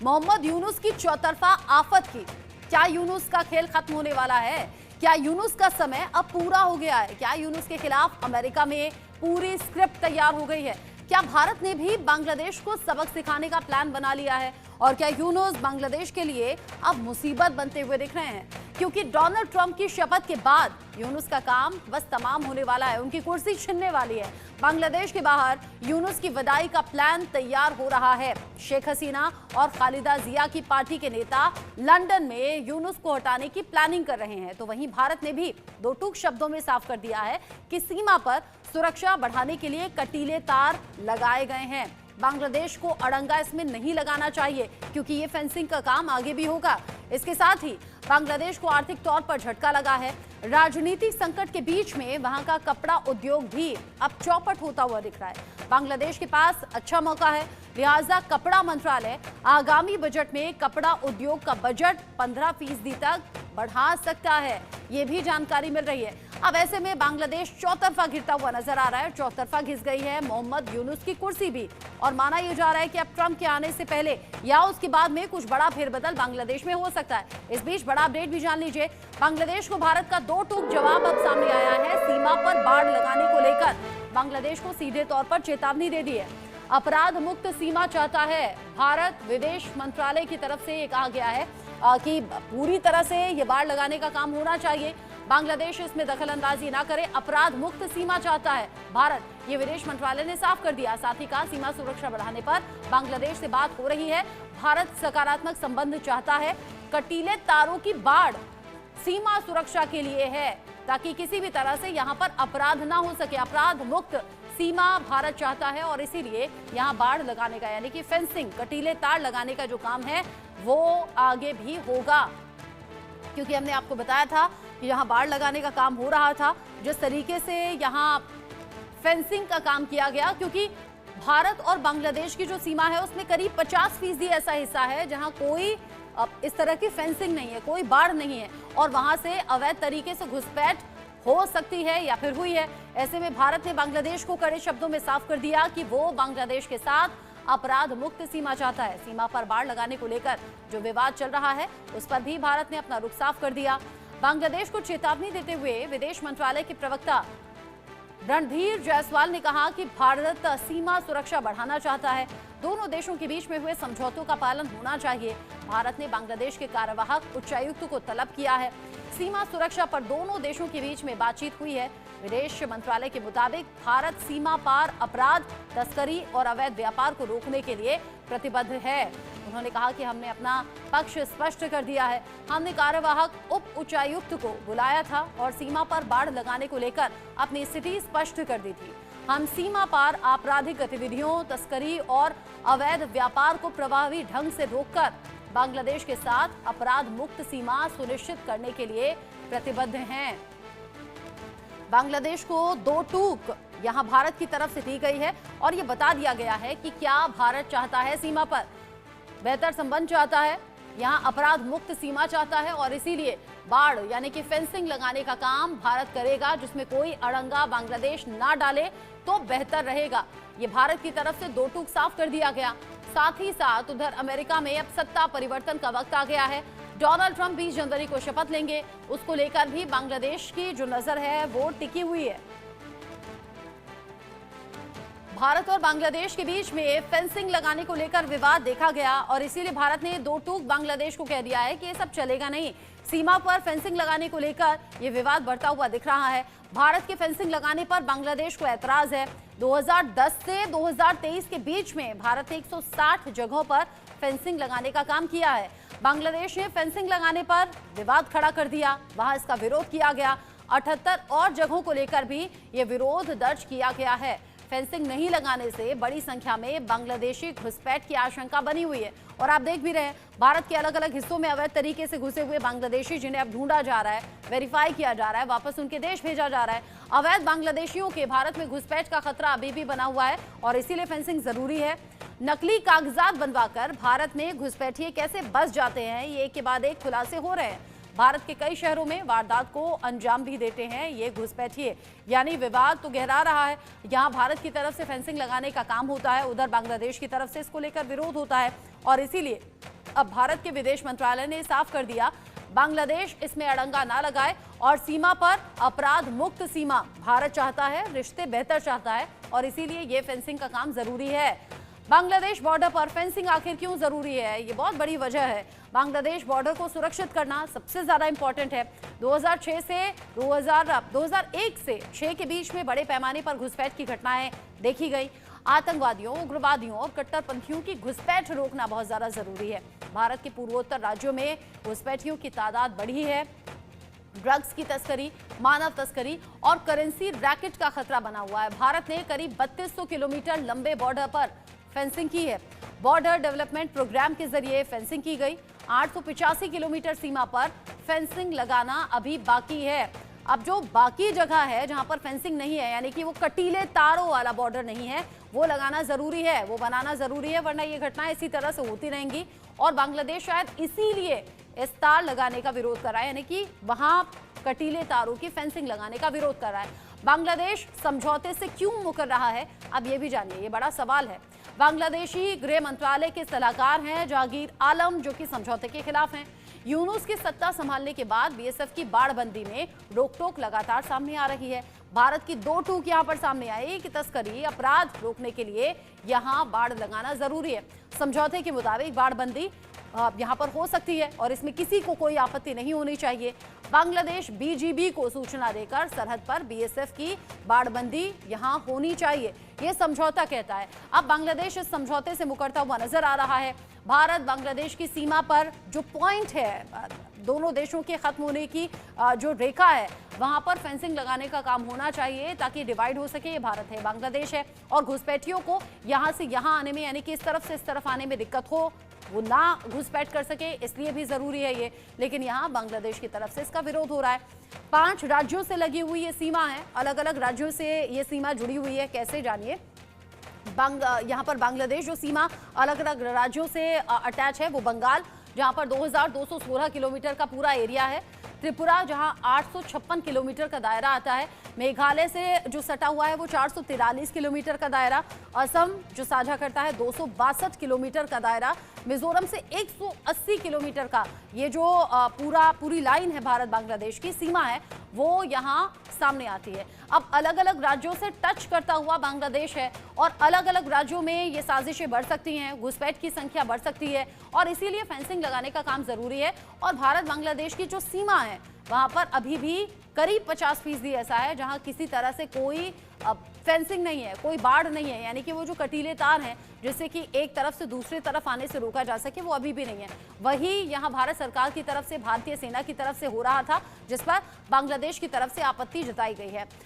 मोहम्मद यूनुस की चौतरफा आफत की। क्या यूनुस का खेल खत्म होने वाला है? क्या यूनुस का समय अब पूरा हो गया है? क्या यूनुस के खिलाफ अमेरिका में पूरी स्क्रिप्ट तैयार हो गई है? क्या भारत ने भी बांग्लादेश को सबक सिखाने का प्लान बना लिया है? और क्या यूनुस बांग्लादेश के लिए अब मुसीबत बनते हुए दिख रहे हैं? क्योंकि डोनाल्ड ट्रंप की शपथ के बाद यूनुस का काम बस तमाम होने वाला है, उनकी कुर्सी छिनने वाली है। बांग्लादेश के बाहर यूनुस की विदाई का प्लान तैयार हो रहा है। शेख हसीना और खालिदा जिया की पार्टी के नेता लंदन में यूनुस को हटाने की प्लानिंग कर रहे हैं। तो वहीं भारत ने भी दो टूक शब्दों में साफ कर दिया है कि सीमा पर सुरक्षा बढ़ाने के लिए कटीले तार लगाए गए हैं। बांग्लादेश को अड़ंगा इसमें नहीं लगाना चाहिए, क्योंकि ये फेंसिंग का काम आगे भी होगा। इसके साथ ही बांग्लादेश को आर्थिक तौर पर झटका लगा है। राजनीतिक संकट के बीच में वहां का कपड़ा उद्योग भी अब चौपट होता हुआ दिख रहा है। बांग्लादेश के पास अच्छा मौका है, लिहाजा कपड़ा मंत्रालय आगामी बजट में कपड़ा उद्योग का बजट 15% तक बढ़ा सकता है, ये भी जानकारी मिल रही है। अब ऐसे में बांग्लादेश चौतरफा घिरता हुआ नजर आ रहा है। चौतरफा घिस गई है मोहम्मद यूनुस की कुर्सी भी, और माना यह जा रहा है कि अब ट्रंप के आने से पहले या उसके बाद में कुछ बड़ा फेरबदल बांग्लादेश में हो सकता है। इस बीच बड़ा अपडेट भी जान लीजिए। बांग्लादेश को भारत का दो टूक जवाब अब सामने आया है। सीमा पर बाड़ लगाने को लेकर बांग्लादेश को सीधे तौर पर चेतावनी दे दी है। अपराध मुक्त सीमा चाहता है भारत। विदेश मंत्रालय की तरफ से ये कहा गया है कि पूरी तरह से ये बाड़ लगाने का काम होना चाहिए, बांग्लादेश इसमें दखल अंदाजी ना करे। अपराध मुक्त सीमा चाहता है भारत, ये विदेश मंत्रालय ने साफ कर दिया। साथ ही कहा सीमा सुरक्षा बढ़ाने पर बांग्लादेश से बात हो रही है। भारत सकारात्मक संबंध चाहता है। कटीले तारों की बाड़ सीमा सुरक्षा के लिए है, ताकि किसी भी तरह से यहाँ पर अपराध ना हो सके। अपराध मुक्त सीमा भारत चाहता है, और इसीलिए यहाँ बाड़ लगाने का, यानी कि फेंसिंग, कटीले तार लगाने का जो काम है वो आगे भी होगा। क्योंकि हमने आपको बताया था कि यहाँ बाड़ लगाने का काम हो रहा था। जिस तरीके से यहाँ फेंसिंग का काम किया गया, क्योंकि भारत और बांग्लादेश की जो सीमा है उसमें करीब 50% ऐसा हिस्सा है जहाँ कोई इस तरह की फेंसिंग नहीं है, कोई बाड़ नहीं है, और वहां से अवैध तरीके से घुसपैठ हो सकती है या फिर हुई है। ऐसे में भारत ने बांग्लादेश को कड़े शब्दों में साफ कर दिया कि वो बांग्लादेश के साथ अपराध मुक्त सीमा चाहता है। सीमा पर बाड़ लगाने को लेकर जो विवाद चल रहा है उस पर भी भारत ने अपना रुख साफ कर दिया। बांग्लादेश को चेतावनी देते हुए विदेश मंत्रालय के प्रवक्ता रणधीर जायसवाल ने कहा कि भारत सीमा सुरक्षा बढ़ाना चाहता है। दोनों देशों के बीच में हुए समझौतों का पालन होना चाहिए। भारत ने बांग्लादेश के कार्यवाहक उच्चायुक्त को तलब किया है। सीमा सुरक्षा पर दोनों देशों के बीच में बातचीत हुई है। विदेश मंत्रालय के मुताबिक भारत सीमा पार अपराध, तस्करी और अवैध व्यापार को रोकने के लिए प्रतिबद्ध है। उन्होंने कहा कि हमने अपना पक्ष स्पष्ट कर दिया है। हमने कार्यवाहक उप उच्चायुक्त को बुलाया था और सीमा पर बाड़ लगाने को लेकर अपनी स्थिति स्पष्ट कर दी थी। हम सीमा पार आपराधिक गतिविधियों, तस्करी और अवैध व्यापार को प्रभावी ढंग से रोककर बांग्लादेश के साथ अपराध मुक्त सीमा सुनिश्चित करने के लिए प्रतिबद्ध हैं। बांग्लादेश को दो टूक यहां भारत की तरफ से दी गई है, और यह बता दिया गया है कि क्या भारत चाहता है सीमा पर बेहतर संबंध चाहता है, यहां अपराध मुक्त सीमा चाहता है, और इसीलिए बाड़ यानी कि फेंसिंग लगाने का काम भारत करेगा, जिसमें कोई अड़ंगा बांग्लादेश ना डाले तो बेहतर रहेगा। ये भारत की तरफ से दो टूक साफ कर दिया गया। साथ ही साथ उधर अमेरिका में अब सत्ता परिवर्तन का वक्त आ गया है। डोनाल्ड ट्रंप 20 जनवरी को शपथ लेंगे, उसको लेकर भी बांग्लादेश की जो नजर है वो टिकी हुई है। भारत और बांग्लादेश के बीच में फेंसिंग लगाने को लेकर विवाद देखा गया, और इसीलिए भारत ने दो टूक बांग्लादेश को कह दिया है कि ये सब चलेगा नहीं। सीमा पर फेंसिंग लगाने को लेकर ये विवाद बढ़ता हुआ दिख रहा है। भारत के फेंसिंग लगाने पर बांग्लादेश को ऐतराज है। 2010 से 2023 के बीच में भारत ने 160 जगहों पर फेंसिंग लगाने का काम किया है। बांग्लादेश ने फेंसिंग लगाने पर विवाद खड़ा कर दिया, वहां इसका विरोध किया गया। 78 और जगहों को लेकर भी ये विरोध दर्ज किया गया है। फेंसिंग नहीं लगाने से बड़ी संख्या में बांग्लादेशी घुसपैठ की आशंका बनी हुई है, और आप देख भी रहे हैं भारत के अलग अलग हिस्सों में अवैध तरीके से घुसे हुए बांग्लादेशी, जिन्हें अब ढूंढा जा रहा है, वेरीफाई किया जा रहा है, वापस उनके देश भेजा जा रहा है। अवैध बांग्लादेशियों के भारत में घुसपैठ का खतरा अभी भी बना हुआ है, और इसीलिए फेंसिंग जरूरी है। नकली कागजात बनवाकर भारत में घुसपैठिए कैसे बस जाते हैं, ये एक के बाद एक खुलासे हो रहे हैं। भारत के कई शहरों में वारदात को अंजाम भी देते हैं ये घुसपैठिए, यानी विवाद तो गहरा रहा है। यहाँ भारत की तरफ से फेंसिंग लगाने का काम होता है, उधर बांग्लादेश की तरफ से इसको लेकर विरोध होता है, और इसीलिए अब भारत के विदेश मंत्रालय ने साफ कर दिया, बांग्लादेश इसमें अड़ंगा ना लगाए और सीमा पर अपराध मुक्त सीमा भारत चाहता है, रिश्ते बेहतर चाहता है और इसीलिए ये फेंसिंग का काम जरूरी है। बांग्लादेश बॉर्डर पर फेंसिंग आखिर क्यों जरूरी है? ये बहुत बड़ी वजह है। बांग्लादेश बॉर्डर को सुरक्षित करना सबसे ज्यादा इंपॉर्टेंट है। 2001 से 6 के बीच में बड़े पैमाने पर घुसपैठ की घटनाएं देखी गई। आतंकवादियों, उग्रवादियों और कट्टरपंथियों की घुसपैठ रोकना बहुत ज्यादा जरूरी है। भारत के पूर्वोत्तर राज्यों में घुसपैठियों की तादाद बढ़ी है। ड्रग्स की तस्करी, मानव तस्करी और करेंसी रैकेट का खतरा बना हुआ है। भारत ने करीब 3200 किलोमीटर लंबे बॉर्डर पर फेंसिंग की है। बॉर्डर डेवलपमेंट प्रोग्राम के जरिए फेंसिंग की गई। 885 किलोमीटर सीमा पर फेंसिंग लगाना अभी बाकी है। अब जो बाकी जगह है जहां पर फेंसिंग नहीं है, यानी कि वो कटीले तारों वाला बॉर्डर नहीं है, वो लगाना जरूरी है, वो बनाना जरूरी है, वरना ये घटनाएं इसी तरह से होती रहेंगी। और बांग्लादेश शायद इसीलिए इस तार लगाने का विरोध कर रहा है, यानी कि वहां कटीले तारों की फेंसिंग लगाने का विरोध कर रहा है। बांग्लादेश समझौते से क्यों मुकर रहा है, अब ये भी जानिए, ये बड़ा सवाल है। बांग्लादेशी गृह मंत्रालय के सलाहकार हैं जहांगीर आलम, जो कि समझौते के खिलाफ हैं। यूनुस की सत्ता संभालने के बाद बीएसएफ की बाड़बंदी में रोक टोक लगातार सामने आ रही है। भारत की 2 टूक यहां पर सामने आई कि तस्करी, अपराध रोकने के लिए यहां बाड़ लगाना जरूरी है। समझौते के मुताबिक बाड़बंदी यहां पर हो सकती है और इसमें किसी को कोई आपत्ति नहीं होनी चाहिए। बांग्लादेश बीजीबी को सूचना देकर सरहद पर बीएसएफ की बाड़बंदी यहां होनी चाहिए, यह समझौता कहता है। अब बांग्लादेश इस समझौते से मुकरता हुआ नजर आ रहा है। भारत बांग्लादेश की सीमा पर जो पॉइंट है, दोनों देशों के खत्म होने की जो रेखा है, वहां पर फेंसिंग लगाने का काम होना चाहिए ताकि डिवाइड हो सके। ये भारत है, बांग्लादेश है, और घुसपैठियों को यहां से यहां आने में, यानी कि इस तरफ से इस तरफ आने में दिक्कत हो, वो ना घुसपैठ कर सके, इसलिए भी जरूरी है ये। लेकिन यहाँ बांग्लादेश की तरफ से इसका विरोध हो रहा है। 5 राज्यों से लगी हुई ये सीमा है, अलग अलग राज्यों से ये सीमा जुड़ी हुई है। कैसे, जानिए। यहाँ पर बांग्लादेश जो सीमा अलग अलग राज्यों से अटैच है, वो बंगाल, जहाँ पर 2216 किलोमीटर का पूरा एरिया है। त्रिपुरा, जहां 856 किलोमीटर का दायरा आता है। मेघालय से जो सटा हुआ है वो 443 किलोमीटर का दायरा। असम जो साझा करता है 262 किलोमीटर का दायरा। मिजोरम से 180 किलोमीटर का ये जो पूरी लाइन है भारत बांग्लादेश की सीमा है, वो यहाँ सामने आती है। अब अलग अलग राज्यों से टच करता हुआ बांग्लादेश है और अलग अलग राज्यों में ये साजिशें बढ़ सकती हैं, घुसपैठ की संख्या बढ़ सकती है और इसीलिए फेंसिंग लगाने का काम जरूरी है। और भारत बांग्लादेश की जो सीमा है वहां पर अभी भी करीब 50% ऐसा है जहां किसी तरह से कोई फेंसिंग नहीं है, कोई बाड़ नहीं है, यानी कि वो जो कटीले तार हैं जिससे कि एक तरफ से दूसरी तरफ आने से रोका जा सके, वो अभी भी नहीं है। वही यहाँ भारत सरकार की तरफ से, भारतीय सेना की तरफ से हो रहा था, जिस पर बांग्लादेश की तरफ से आपत्ति जताई गई है।